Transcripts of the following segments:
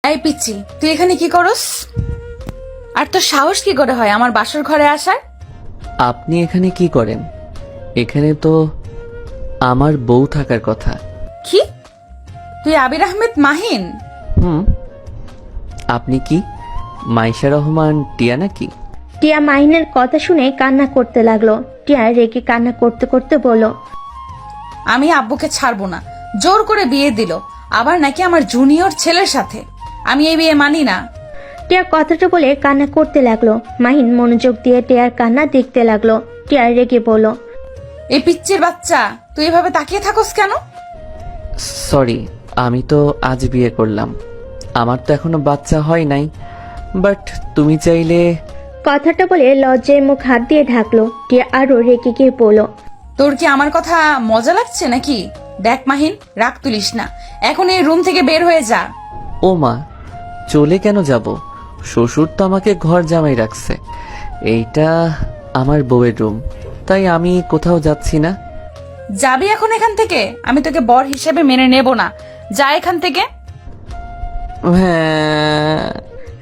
এই পিচ্ছি, তুই এখানে কি করস? আর তোর সাহস কি করে হয় আমার বাসর ঘরে আসার? আপনি এখানে কি করেন? এখানে তো আমার বউ থাকার কথা। কি? তুই আবির আহমেদ মাহিন? হুম। আপনি কি মাইশা রহমান টিয়া নাকি? টিয়া মাহিনের কথা শুনে কান্না করতে লাগলো। টিয়া রেগে কান্না করতে করতে বলল, আমি আব্বুকে ছাড়বো না, জোর করে বিয়ে দিল, আবার নাকি আমার জুনিয়র ছেলের সাথে। আমি এই বিয়ে মানি না। টিয়া কথাটা বলে কান্না করতে লাগলো। মাহিন মনোযোগ দিয়ে টিয়ার কান্না দেখতে লাগলো। টিয়া রেগে বলল, এই পিচ্চির বাচ্চা, তুই এভাবে তাকিয়ে থাকস কেন? সরি, আমি তো আজ বিয়ে করলাম। আমার তো এখনো বাচ্চা হয় নাই, বাট তুমি চাইলে। কথাটা বলে লজ্জায় মুখ হাত দিয়ে ঢাকলো। টিয়া আরো রেগে গিয়ে বলল, তোর কি আমার কথা মজা লাগছে নাকি? দেখ মাহিন, রাগ তুলিস না, এখন এই রুম থেকে বের হয়ে যা। ও মা, চলে কেন যাব? শ্বশুর তো আমাকে ঘর জামাই রাখছে। এইটা আমার বউয়ের রুম, তাই আমি কোথাও যাচ্ছি না। যাবি এখন এখান থেকে? আমি তোকে বর হিসেবে মেনে নেব না, যা এখান থেকে। হ্যাঁ।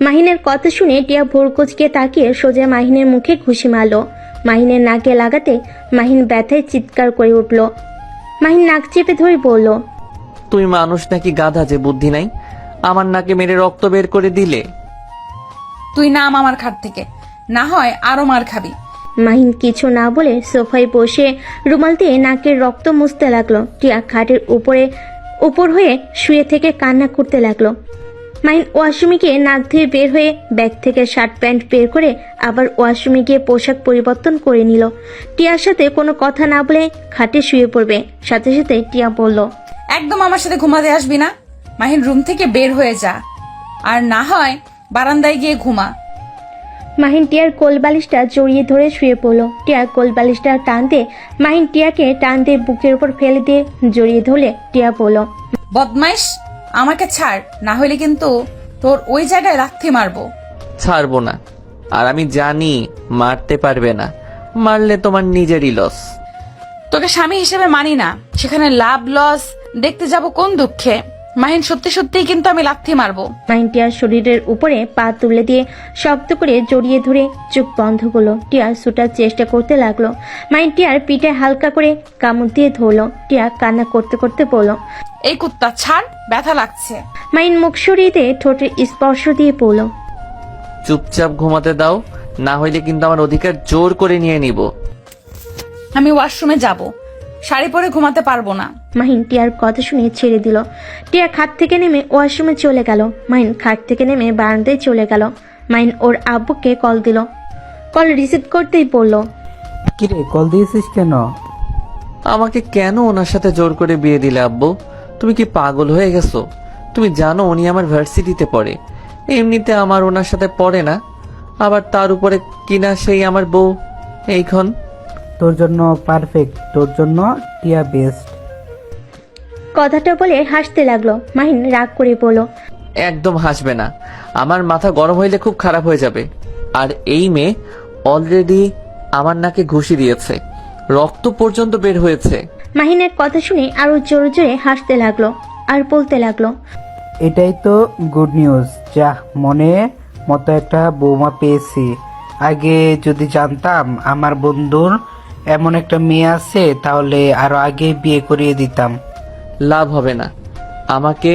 মাহিনের কথা শুনে টিয়া ভোর কুচকে তাকিয়ে সোজা মাহিনের মুখে ঘুষি মারলো। মাহিনের নাকে লাগাতে মাহিন ব্যথায় চিৎকার করে উঠল। মাহিন নাক চেপে ধরে বলল, তুই মানুষ নাকি গাধা যে বুদ্ধি নাই? আমার নাকে মেরে রক্ত বের করে দিলে। তুই নাম আমার খাট থেকে, না হয় আরো মার খাবি। মাহিন কিছু না বলে সোফায় বসে রুমাল দিয়ে নাকের রক্ত মুছতে লাগলো। টিয়া খাটের উপর হয়ে শুয়ে থেকে কান্না করতে লাগলো। মাহিন ওয়াশরুমে গিয়ে নাক ধুয়ে বের হয়ে ব্যাগ থেকে শার্ট প্যান্ট বের করে আবার ওয়াশরুমে গিয়ে পোশাক পরিবর্তন করে নিল। টিয়ার সাথে কোনো কথা না বলে খাটে শুয়ে পড়বে। সাথে সাথে টিয়া বলল, একদম আমার সাথে ঘুমাতে আসবি না। মাহিন, রুম থেকে বের হয়ে যা, আর না হয় বারান্দায় গিয়ে ঘুমা। মাহিন টিয়ার কোল বালিশটা জড়িয়ে ধরে শুয়ে পড়ল। টিয়ার কোল বালিশটা টান দিয়ে মাহিন টিয়াকে টান দিয়ে বুকের উপর ফেলে দিয়ে জড়িয়ে ধরলে টিয়া বলল, বদমাইশ, আমাকে ছাড়, না হলে কিন্তু তোর ওই জায়গায় লাথি মারবো। ছাড়বো না, আর আমি জানি মারতে পারবে না। মারলে তোমার নিজেরই লস। তোকে স্বামী হিসেবে মানি না, সেখানে লাভ লস দেখতে যাব কোন দুঃখে? মাহিন, সত্যি সত্যিই কিন্তু আমি লাথি মারবো। মাহিন টিয়ার শরীরের উপরে পা তুলে দিয়ে শক্ত করে জড়িয়ে ধরে চোখ বন্ধ করলো। টিয়া ছুটার চেষ্টা করতে লাগলো। মাহিন টিয়ার পিঠে হালকা করে কামড় দিয়ে ধরলো। টিয়া কান্না করতে করতে বলল, এই কুত্তা ছাড়, ব্যথা লাগছে। মাহিন মুখ সরিয়ে দিয়ে ঠোঁটের স্পর্শ দিয়ে বলল, চুপচাপ ঘুমাতে দাও, না হইলে কিন্তু আমার অধিকার জোর করে নিয়ে নিব। আমি ওয়াশরুমে যাব, শাড়ি পরে ঘুমাতে পারবো না। মাহিন টিয়ার কথা শুনে ছেড়ে দিল। টিয়া খাট থেকে নেমে ওয়াশরুমে চলে গেল। মাহিন খাট থেকে নেমে বারান্দায় চলে গেল। মাহিন ওর আব্বুকে কল দিল। কল রিসিভ করতেই বলল, কিরে, কল দিয়েছিস কেন? আমাকে কেন ওনার সাথে জোর করে বিয়ে দিলে আব্বু? তুমি কি পাগল হয়ে গেছো? তুমি জানো উনি আমার ভার্সিটিতে পড়ে। এমনিতে আমার ওনার সাথে পড়ে না, আবার তার উপরে কিনা সেই আমার বউ। এইখন তোর জন্য পারফেক্ট, তোর জন্য টিয়া বেস্ট। কথাটা বলে হাসতে লাগলো। মাহিন রাগ করে বলল, একদম হাসবে না, আমার মাথা গরম হইলে খুব খারাপ হয়ে যাবে। আর এই মেয়ে অলরেডি আমার নাকে ঘুষি দিয়েছে, রক্ত পর্যন্ত বের হয়েছে। মাহিনের কথা শুনে আরো জোরে জোরে হাসতে লাগলো আর বলতে লাগলো, এটাই তো গুড নিউজ। যা, মনে মতো একটা বৌমা পেয়েছি। আগে যদি জানতাম আমার বন্ধুর এমন একটা মেয়ে আছে, তাহলে আরো আগে বিয়ে করিয়ে দিতাম। লাভ হবে না, আমাকে